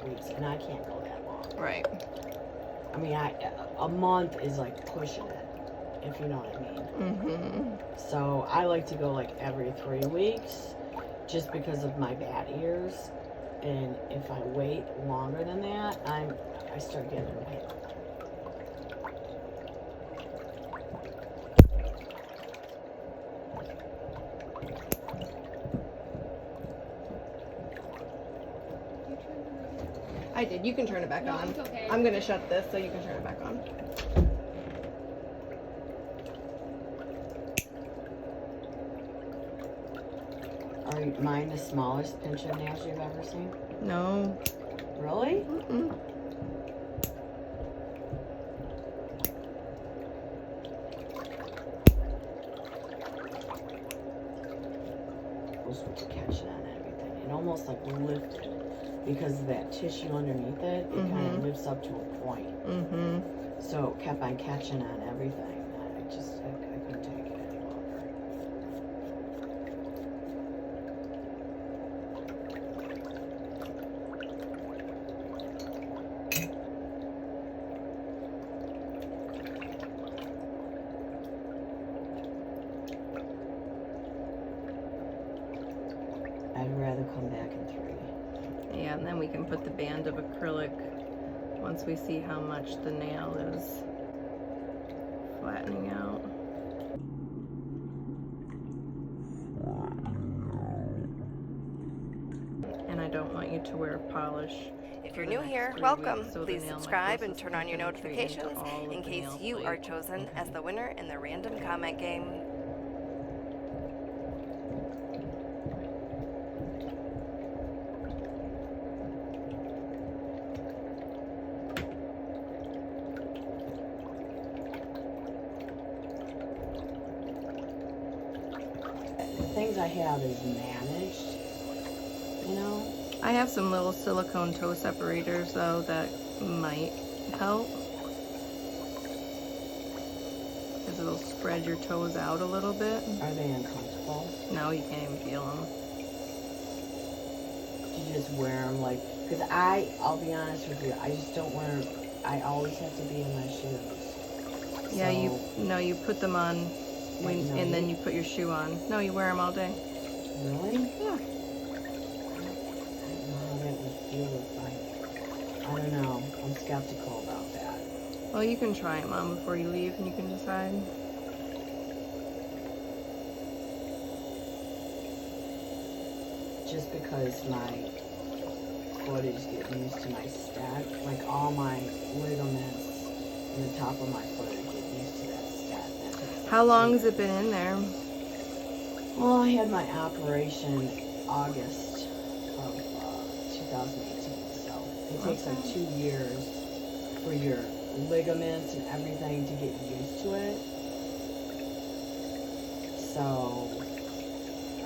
weeks, and I can't go that long. Right. I mean, a month is like pushing it, if you know what I mean. Mm-hmm. So I like to go like every 3 weeks, just because of my bad ears. And if I wait longer than that, I start getting pain. I did. You can turn it back on. It's okay. I'm gonna shut this so you can turn it back on. Are mine the smallest pincer nails you've ever seen? No. Really? Mm-mm. Was catching on everything. It almost like lifted because of that tissue underneath it. It kind of lifts up to a point. Mm-hmm. So it kept on catching on everything. I couldn't take it any longer. I'd rather come back in 3. Yeah, and then we can put the band of acrylic once we see how much the nail is flattening out. And I don't want you to wear polish. If you're new here, welcome. Please subscribe and turn on your notifications in case you are chosen as the winner in the random comment game. The things I have is managed, you know? I have some little silicone toe separators though that might help. Because it'll spread your toes out a little bit. Are they uncomfortable? No, you can't even feel them. Do you just wear them like, because I'll be honest with you, I just don't wear, I always have to be in my shoes. Yeah, So, you put them on when, At and then night? you put your shoe on. No, you wear them all day. Really? Yeah. I don't know how that would feel if I don't know. I'm skeptical about that. Well, you can try them on before you leave and you can decide. Just because my foot is getting used to my step, like all my ligaments in the top of my foot are getting used to that step. How long has it been in there? Well, I had my operation August of 2018, so it takes like 2 years for your ligaments and everything to get used to it. So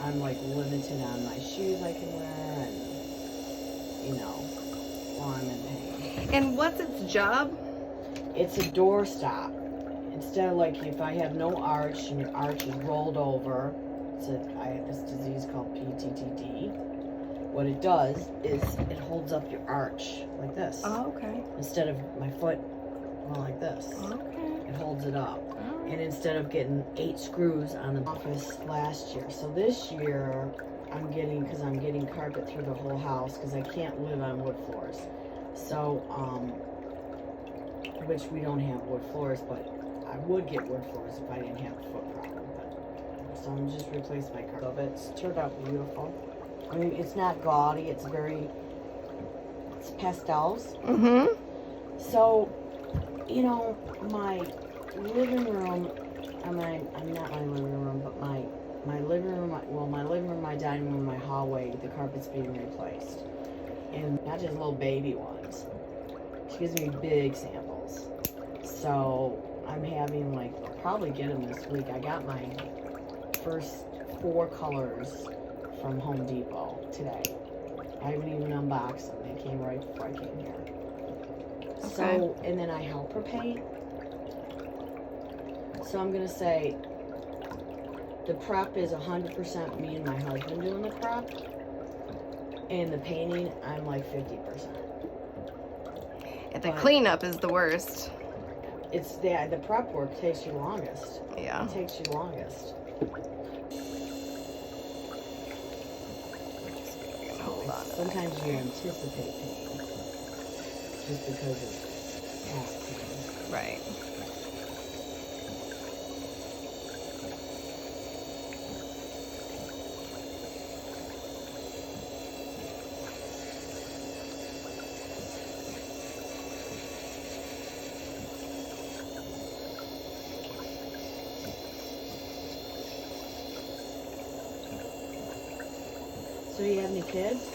I'm like limited on my shoes I can wear, and you know, while I'm in pain. And what's its job? It's a door stop. Instead of like if I have no arch and your arch is rolled over, I have this disease called PTTD. What it does is it holds up your arch like this. Oh, okay. Instead of my foot going like this. Okay. It holds it up. Oh. And instead of getting 8 screws on the office last year. So this year I'm getting carpet through the whole house because I can't live on wood floors. So, which we don't have wood floors, but I would get wood floors if I didn't have a foot problem. So I'm just replaced my carpet. It's turned out beautiful. I mean, it's not gaudy. It's pastels. Mm-hmm. So, you know, my living room, not my living room, but my living room, my living room, my dining room, my hallway, the carpet's being replaced. And not just little baby ones. She gives me big samples. So I'm having I'll probably get them this week. I got my first 4 colors from Home Depot today. I haven't even unboxed them. They came right before I came here. Okay. So, and then I help her paint. So I'm going to say the prep is 100% me and my husband doing the prep. And the painting, I'm like 50%. The cleanup is the worst. It's the prep work takes you longest. Yeah. It takes you longest. Hold on. Sometimes you anticipate pain just because it's past pain. Right. So you have any kids?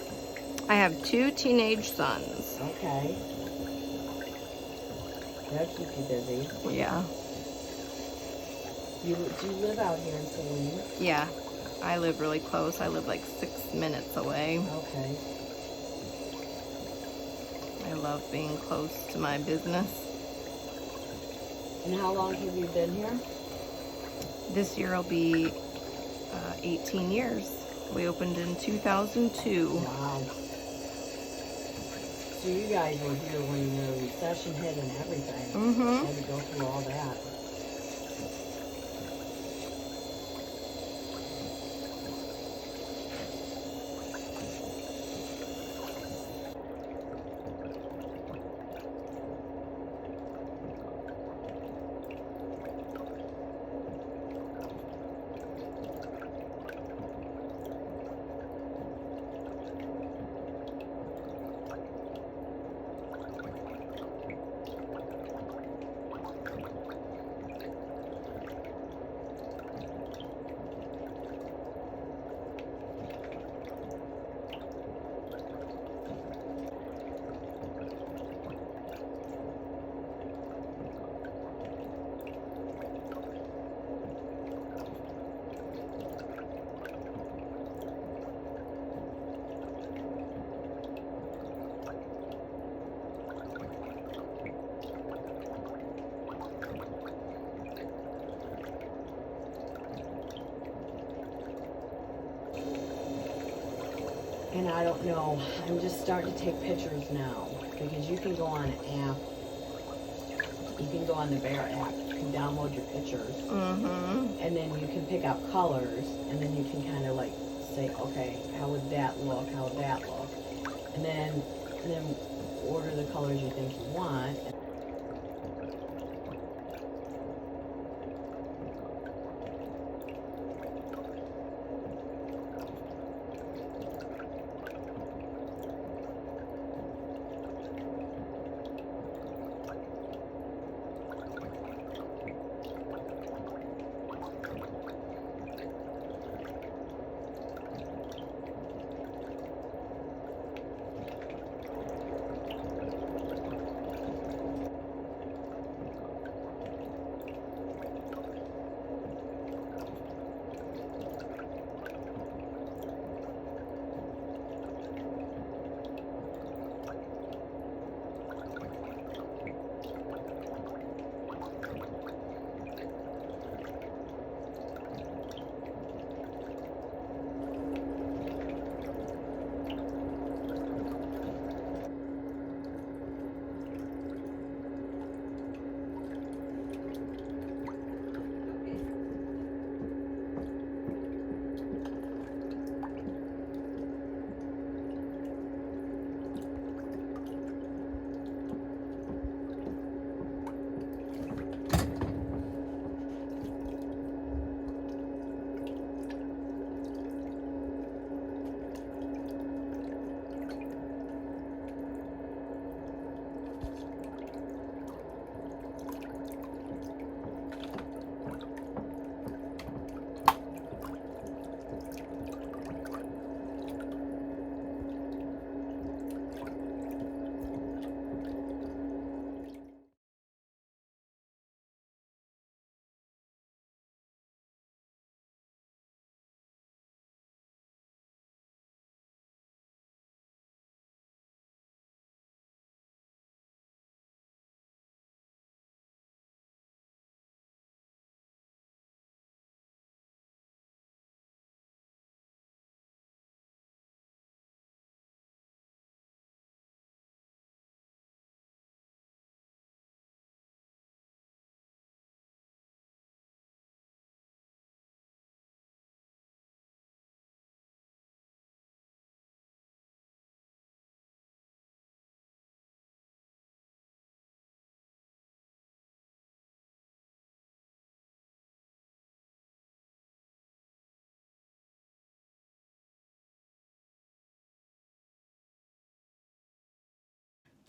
I have 2 teenage sons. Okay. That'll keep you busy. Yeah. Do you live out here in Saline? Yeah. I live really close. I live like 6 minutes away. Okay. I love being close to my business. And how long have you been here? This year will be 18 years. We opened in 2002. Wow. So you guys were here when the recession hit and everything. Mm-hmm. Had to go through all that. And I don't know, I'm just starting to take pictures now because you can go on an app, you can go on the Bear app, you can download your pictures, and then you can pick out colors, and then you can kind of like say, okay, how would that look, how would that look, and then order the colors you think you want.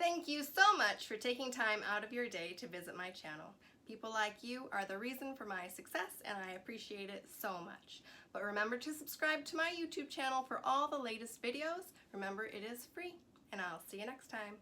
Thank you so much for taking time out of your day to visit my channel. People like you are the reason for my success, and I appreciate it so much. But remember to subscribe to my YouTube channel for all the latest videos. Remember, it is free, and I'll see you next time.